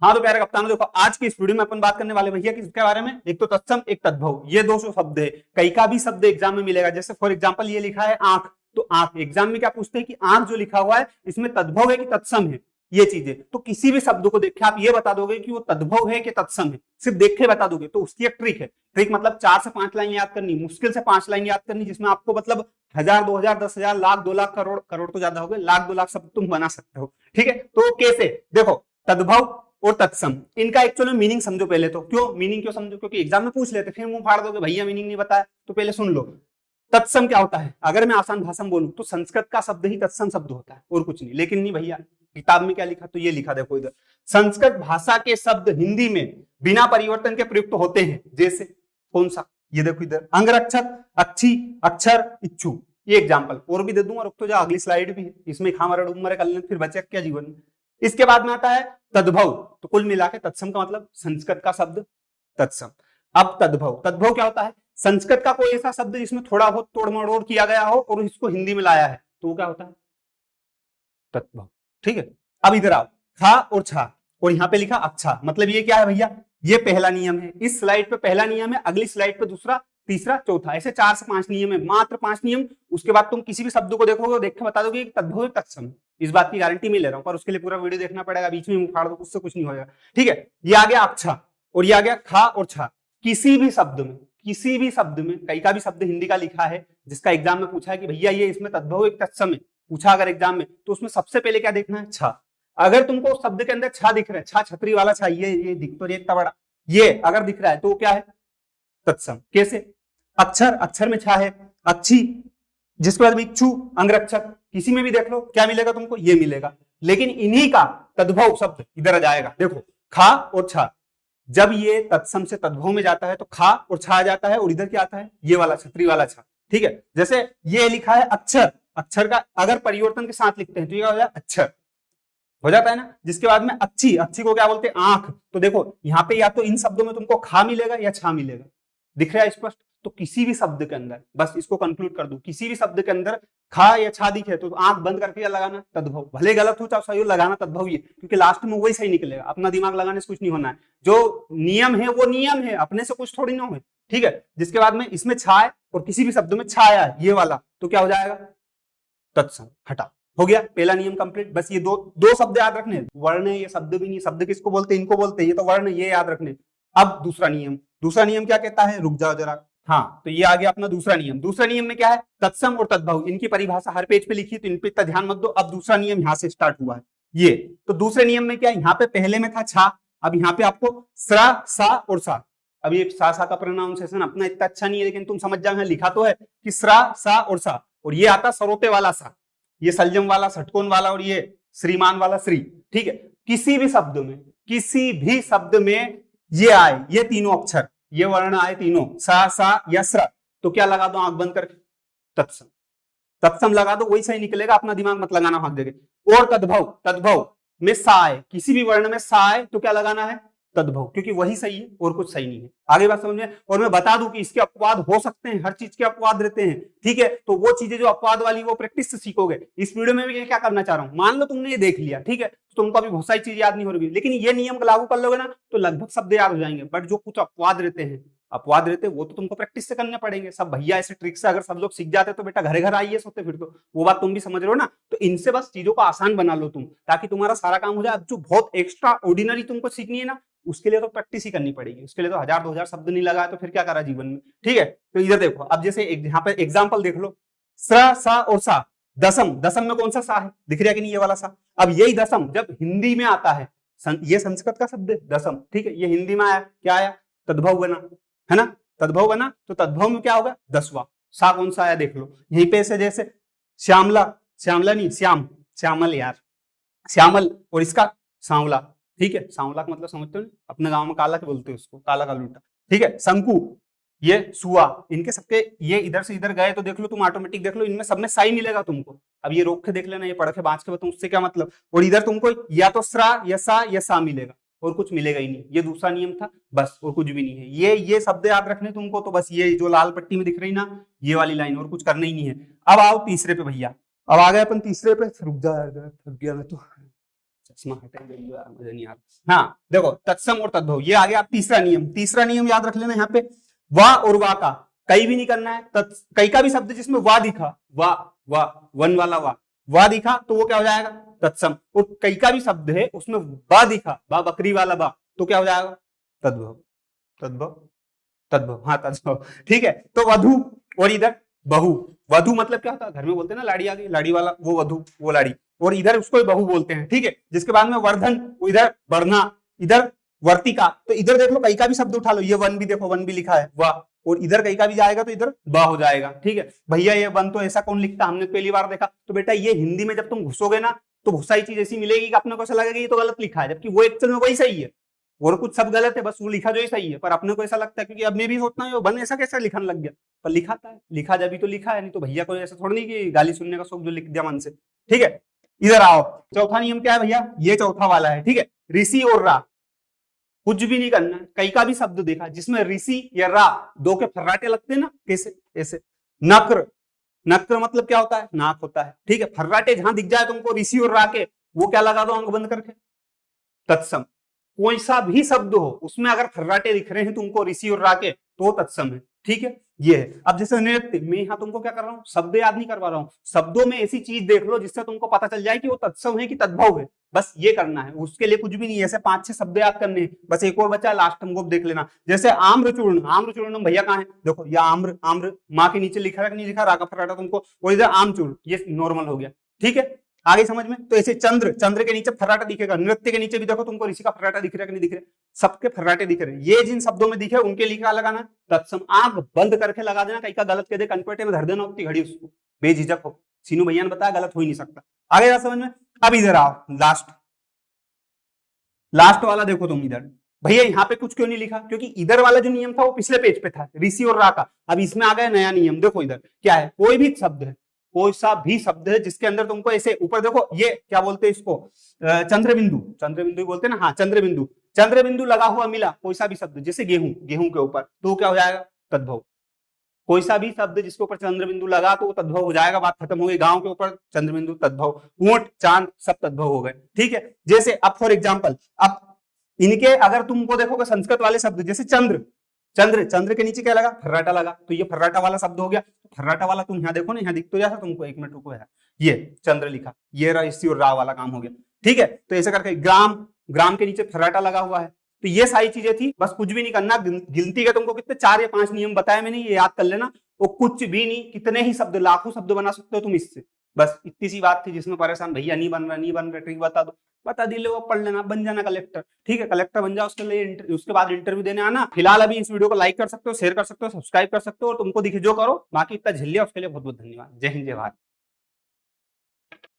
हाँ तो प्यारे कप्तानों, देखो आज की इस वीडियो में अपन बात करने वाले भैया किसके बारे में, एक तो तत्सम एक तद्भव। ये 200 शब्द है, कई का भी शब्द एग्जाम में मिलेगा। जैसे फॉर एग्जांपल ये लिखा है आंख, तो आंख एग्जाम में क्या पूछते हैं कि आंख जो लिखा हुआ है इसमें तद्भव है कि तत्सम है, ये चीजें। तो किसी भी शब्द को देख के आप ये बता दोगे कि वो तद्भव है कि तत्सम है, सिर्फ देख के बता दोगे। तो उसकी एक ट्रिक है, ट्रिक मतलब 4 से 5 लाइन याद करनी, मुश्किल से 5 लाइन याद करनी, जिसमें आपको मतलब 1000, 2000, 10,000, लाख, 2 लाख, करोड़, करोड़ तो ज्यादा हो गए, लाख 2 लाख शब्द तुम बना सकते हो। ठीक है, तो कैसे, देखो तद्भव और तत्सम, इनका एक्चुअली मीनिंग समझो पहले तो। क्यों मीनिंग क्यों समझो, क्योंकि एग्जाम में पूछ लेते फिर मुंह फाड़ दोगे भैया मीनिंग नहीं बताया। तो पहले सुन लो तत्सम क्या होता है। अगर मैं आसान भाषा में बोलूं तो संस्कृत का शब्द ही तत्सम शब्द होता है और कुछ नहीं। लेकिन नहीं भैया, किताब में क्या लिखा, तो ये लिखा देखो इधर, संस्कृत भाषा के शब्द हिंदी में बिना परिवर्तन के प्रयुक्त होते हैं। जैसे कौन सा, ये देखो इधर, अंगरक्षक, अच्छी, अक्षर, इच्छु। ये एग्जाम्पल और भी दे दूंगा, रुक तो जा, अगली स्लाइड भी है इसमें, खामर डूमर कर लें फिर बचे क्या जीवन में। इसके बाद में आता है तद्भव। तो कुल मिला के तत्सम का मतलब संस्कृत का शब्द तत्सम। अब तद्भव, तद्भव क्या होता है, संस्कृत का कोई ऐसा शब्द जिसमें थोड़ा बहुत तोड़ मड़ोड़ किया गया हो और इसको हिंदी में लाया है, तो वो क्या होता है, तद्भव। ठीक है, अब इधर आओ, खा और छा, और यहाँ पे लिखा अच्छा, मतलब ये क्या है भैया, ये पहला नियम है। इस स्लाइड पे पहला नियम है, अगली स्लाइड पे दूसरा, तीसरा, चौथा, ऐसे 4 से 5 नियम है, मात्र 5 नियम। उसके बाद तुम किसी भी शब्द को देखोगे, देख के बता दोगे तद्भव है तत्सम, इस बात की गारंटी मैं ले रहा हूं। पर उसके लिए पूरा वीडियो देखना पड़ेगा, बीच में मुंह फाड़ दो उससे कुछ नहीं होगा। ठीक है, ये आ गया अच्छा और ये आ गया खा और छा। किसी भी शब्द में, किसी भी शब्द में, कई का भी शब्द हिंदी का लिखा है जिसका एग्जाम में पूछा है कि भैया ये इसमें तद्भव एक तत्सम है, पूछा अगर एग्जाम में, तो उसमें सबसे पहले क्या देखना है, छा। अगर तुमको शब्द के अंदर छा दिख रहा है, छा छतरी वाला छा, ये दिख तो इतना बड़ा, ये अगर दिख रहा है तो क्या है, तत्सम। कैसे, अक्षर, अक्षर में छा है, अच्छी, जिसके बाद में इच्छु, अंगरक्षक, किसी में भी देख लो क्या मिलेगा तुमको, ये मिलेगा। लेकिन इन्हीं का तद्भव शब्द इधर आ जाएगा, देखो खा और छा। जब ये तत्सम से तद्भव में जाता है तो खा और छा आ जाता है, और इधर क्या आता है, ये वाला छतरी वाला छा। ठीक है, जैसे ये लिखा है अक्षर, अक्षर का अगर परिवर्तन के साथ लिखते हैं तो ये हो जाए अक्षर, हो जाता है ना। जिसके बाद में अच्छी, अच्छी को क्या बोलते हैं, आंख। तो देखो यहाँ पे या तो इन शब्दों में तुमको खा मिलेगा या छा मिलेगा, दिख रहा है स्पष्ट। तो किसी भी शब्द के अंदर, बस इसको कंक्लूड कर दूं, किसी भी शब्द के अंदर खा या छा दिखे तो आंख बंद करके या लगाना तद्भव, भले गलत हो चाहे सही हो, लगाना तद्भव ही, क्योंकि लास्ट में वही सही निकलेगा। अपना दिमाग लगाने से कुछ नहीं होना है, जो नियम है वो नियम है, अपने से कुछ थोड़ी ना हो। ठीक है, जिसके बाद में इसमें छा है और किसी भी शब्द में छाया है ये वाला, तो क्या हो जाएगा, तत्सम। हटा, हो गया पहला नियम कंप्लीट। बस ये दो शब्द याद रखने, वर्ण है, ये शब्द भी नहीं, शब्द किसको बोलते हैं, इनको बोलते हैं, ये तो वर्ण, ये याद रखने। अब दूसरा नियम, दूसरा नियम क्या कहता है, रुक जाओ जरा। हाँ, तो ये आ गया अपना दूसरा नियम। दूसरा नियम में क्या है, तत्सम और तद्भव, इनकी परिभाषा हर पेज पे लिखी है, तो इन पे इतना ध्यान मत दो। अब दूसरा नियम यहाँ से स्टार्ट हुआ है ये। तो दूसरे नियम में क्या है, यहाँ पे पहले में था छा, अब यहाँ पे आपको स्रा, सा और सा। अब ये सा का प्रोनाउंसिएशन अपना इतना अच्छा नहीं है, लेकिन तुम समझ जाओ, लिखा तो है कि स्रा, सा और सा, और ये आता सरोते वाला सा, ये सलजम वाला, षटकोण वाला, और ये श्रीमान वाला श्री। ठीक है, किसी भी शब्द में, किसी भी शब्द में ये आए, ये तीनों अक्षर, ये वर्ण आए तीनों, सा, सा या स्रा, तो क्या लगा दो आंख बंद करके, तत्सम। तत्सम लगा दो, वही सही निकलेगा, अपना दिमाग मत लगाना भाग जगह। और तद्भव, तद्भव में सा आए, किसी भी वर्ण में सा आए तो क्या लगाना है, तद्भव, क्योंकि वही सही है और कुछ सही नहीं है। आगे बात समझ में। और मैं बता दूं कि इसके अपवाद हो सकते हैं, हर चीज के अपवाद रहते हैं। ठीक है, तो वो चीजें जो अपवाद वाली वो प्रैक्टिस से सीखोगे। इस वीडियो में भी क्या करना चाह रहा हूं, मान लो तुमने ये देख लिया, ठीक है, तो तुमको अभी बहुत सारी चीज याद नहीं हो रही, लेकिन ये नियम को लागू कर लोगे ना तो लगभग शब्द याद हो जाएंगे। बट जो कुछ अपवाद रहते हैं, अपवाद रहते वो तो तुमको प्रैक्टिस से करने पड़ेंगे। सब भैया ऐसे ट्रिक से अगर सब लोग सीख जाते तो बेटा घरे घर आईएएस होते फिर तो। वो बात तुम भी समझ रहे हो ना। तो इनसे बस चीजों को आसान बना लो तुम, ताकि तुम्हारा सारा काम हो जाए। अब जो बहुत एक्स्ट्रा ऑर्डिनरी तुमको सीखनी है ना, उसके लिए तो प्रैक्टिस ही करनी पड़ेगी। उसके लिए तो 1000-2000 शब्द नहीं लगाया तो फिर क्या करा जीवन में। ठीक है, तो इधर देखो, अब जैसे यहाँ पे एग्जाम्पल देख लो, स्रा, सा और सा, दसम, दसम में कौन सा सा है, दिख रहा है कि नहीं, ये वाला सा। अब यही दसम जब हिंदी में आता है, ये संस्कृत का शब्द है दसम, ठीक है, ये हिंदी में आया, क्या आया, तद्भव बना, है ना, तद्भव बना। तो तद्भव में क्या होगा, 10वां। सा कौन सा आया देख लो, यहीं पे से जैसे श्यामला, श्यामला नहीं श्याम, श्यामल यार, श्यामल, और इसका सांवला। ठीक है, सांवला का मतलब समझते हो, अपने गांव में काला के बोलते हैं उसको, काला का लूटा। ठीक है, शंकु, ये सुआ, इनके सबके ये इधर से इधर गए तो देख लो तुम, ऑटोमेटिक देख लो, इनमें सब में साई मिलेगा तुमको। अब ये रोक के देख लेना, ये पढ़ के बाँच के बताऊं उससे क्या मतलब। और इधर तुमको या तो स्रा या सा मिलेगा, और कुछ मिलेगा ही नहीं। ये दूसरा नियम था बस, और कुछ भी नहीं है। ये शब्द याद रखने तुमको, तो बस ये जो लाल पट्टी में दिख रही ना, ये वाली लाइन, और कुछ करना ही नहीं है। अब आओ तीसरे पे भैया, अब आ गए अपन तीसरे पे। रुक जा, थक गया मैं तो। चश्मा हटेंगे यार, मुझे नहीं आ रहा। हाँ देखो, तत्सम और तद्भव, ये आ गया। आप तीसरा नियम, तीसरा नियम याद रख लेना यहाँ पे, वाह और वाह का कहीं भी नहीं करना है। कई का भी शब्द जिसमें वाह दिखा, वाह वाह, वन वाला वाह, वाह दिखा तो वो क्या हो जाएगा, तत्सम। और कई का भी शब्द है उसमें बा दिखा, बा बकरी वाला बा, तो क्या हो जाएगा, तद्भव। तद्भव, तद्भव, हाँ तद्भव, ठीक है। तो वधु और इधर बहू। वधु मतलब क्या होता है, घर में बोलते हैं ना लाड़ी आ गई, लाड़ी वाला वो वधु, वो लाड़ी, और इधर उसको बहू बोलते हैं, ठीक है। जिसके बाद में वर्धन, इधर बढ़ना, इधर वर्तिका। तो इधर देख लो कई का भी शब्द उठा लो, ये वन भी देखो, वन भी लिखा है वाह, और इधर कई का भी जाएगा तो इधर बा हो जाएगा, ठीक है। भैया ये वन तो ऐसा कौन लिखता, हमने पहली बार देखा। तो बेटा ये हिंदी में जब तुम घुसोगे ना तो बहुत सारी चीज ऐसी मिलेगी कि अपने को ऐसा लगेगा ये तो गलत लिखा है, जबकि वो एक्चुअल में वही सही है, और कुछ सब गलत है, बस वो लिखा जो ही सही है। पर अपने को ऐसा लगता है, क्योंकि अब मैं भी सोचता हूँ वन ऐसा कैसा लिखने लग गया, पर लिखाता है, लिखा जब तो लिखा है, नहीं तो भैया को ऐसा थोड़ा नहीं कि गाली सुनने का शौक जो लिख दिया मन से, ठीक है। इधर आओ, चौथा नियम क्या है भैया, ये चौथा वाला है, ठीक है। ऋषि और रा, कुछ भी नहीं करना है। कई का भी शब्द देखा जिसमें ऋषि या रा दो के फर्राटे लगते हैं ना, कैसे, ऐसे। नक्र, नक्र मतलब क्या होता है, नाक होता है, ठीक है। फर्राटे जहां दिख जाए तुमको ऋषि और रा के, वो क्या लगा दो अंक बंद करके, तत्सम। कोई सा भी शब्द हो उसमें अगर फर्राटे दिख रहे हैं तुमको ऋषि और रा के, तो तत्सम है, ठीक है। ये है। अब जैसे नृत्य, मैं यहाँ तुमको क्या कर रहा हूँ, शब्द याद नहीं करवा रहा हूँ, शब्दों में ऐसी चीज देख लो जिससे तुमको पता चल जाए कि वो तत्सम है कि तद्भव है, बस ये करना है। उसके लिए कुछ भी नहीं है, ऐसे 5-6 शब्द याद करने हैं, बस एक और बचा लास्ट हमको देख लेना। जैसे आम्रचूर्ण, आम्रचूर्ण भैया कहाँ है, देखो या आम्र, आम्र माँ के नीचे लिखा है कि नहीं लिखा, रा का फर्राटा तुमको, और इधर आमचूर्ण, ये नॉर्मल हो गया, ठीक है। आगे समझ में। तो ऐसे चंद्र, चंद्र के नीचे फर्राटा दिखेगा। नृत्य के नीचे भी देखो तुमको ऋषि का फर्राटा दिख रहा है कि नहीं दिख रहा है, सबके फर्राटे दिख रहे हैं। ये जिन शब्दों में दिखे उनके लिए क्या लगाना, तत्सम। आंख बंद करके लगा देना, कहीं का गलत कह दे कनपेटे में धर देना उतनी घड़ी, उसको बेझिझक हो। सीनू भैया ने बताया गलत हो ही नहीं सकता। आगे जा समझ में। अब इधर आओ, लास्ट, लास्ट वाला देखो तुम इधर। भैया यहाँ पे कुछ क्यों नहीं लिखा, क्योंकि इधर वाला जो नियम था वो पिछले पेज पे था, ऋषि और रा का। अब इसमें आ गया नया नियम। देखो इधर क्या है, कोई भी शब्द है, कोई सा भी शब्द है जिसके अंदर तुमको ऐसे ऊपर देखो, ये क्या बोलते हैं इसको, चंद्रबिंदु, चंद्रबिंदु बोलते हैं ना, हाँ चंद्रबिंदु, चंद्रबिंदु लगा हुआ मिला कोई सा भी शब्द, जैसे गेहूं, गेहूं के ऊपर, तो क्या हो जाएगा, तद्भव। कोई सा भी शब्द जिसके ऊपर चंद्रबिंदु लगा तो वो तद्भव हो जाएगा, बात खत्म हो गई। गांव के ऊपर चंद्रबिंदु तद्भव, ऊंट, चांद, सब तद्भव हो गए, ठीक है। जैसे अब फॉर एग्जाम्पल, अब इनके अगर तुमको देखोगे संस्कृत वाले शब्द, जैसे चंद्र, चंद्र, चंद्र के नीचे क्या लगा, फर्राटा लगा, तो ये फर्राटा वाला शब्द हो गया। फर्राटा वाला तुम यहाँ देखो ना, यहाँ दिख तो जाता तुमको, एक मिनट रुको यार, ये चंद्र लिखा, ये ऋषि और रा वाला काम हो गया, ठीक है। तो ऐसे करके ग्राम, ग्राम के नीचे फर्राटा लगा हुआ है। तो ये सारी चीजें थी, बस कुछ भी नहीं करना। गिनती के तुमको कितने 4 या 5 नियम बताए मैंने, ये याद कर लेना। वो कुछ भी नहीं, कितने ही शब्द, लाखों शब्द बना सकते हो तुम इससे, बस इतनी सी बात थी। जिसमें परेशान भैया नहीं बन रहा, नहीं बन रहा, ट्रिक बता दो, बता दिले, वो पढ़ लेना, बन जाना कलेक्टर, ठीक है। कलेक्टर बन जाओ, उसके लिए उसके बाद इंटरव्यू देने आना। फिलहाल अभी इस वीडियो को लाइक कर सकते हो, शेयर कर सकते हो, सब्सक्राइब कर सकते हो, और तुमको दिखे जो करो, बाकी इतना झेलिया, उसके लिए बहुत बहुत धन्यवाद। जय हिंद, जय भारत।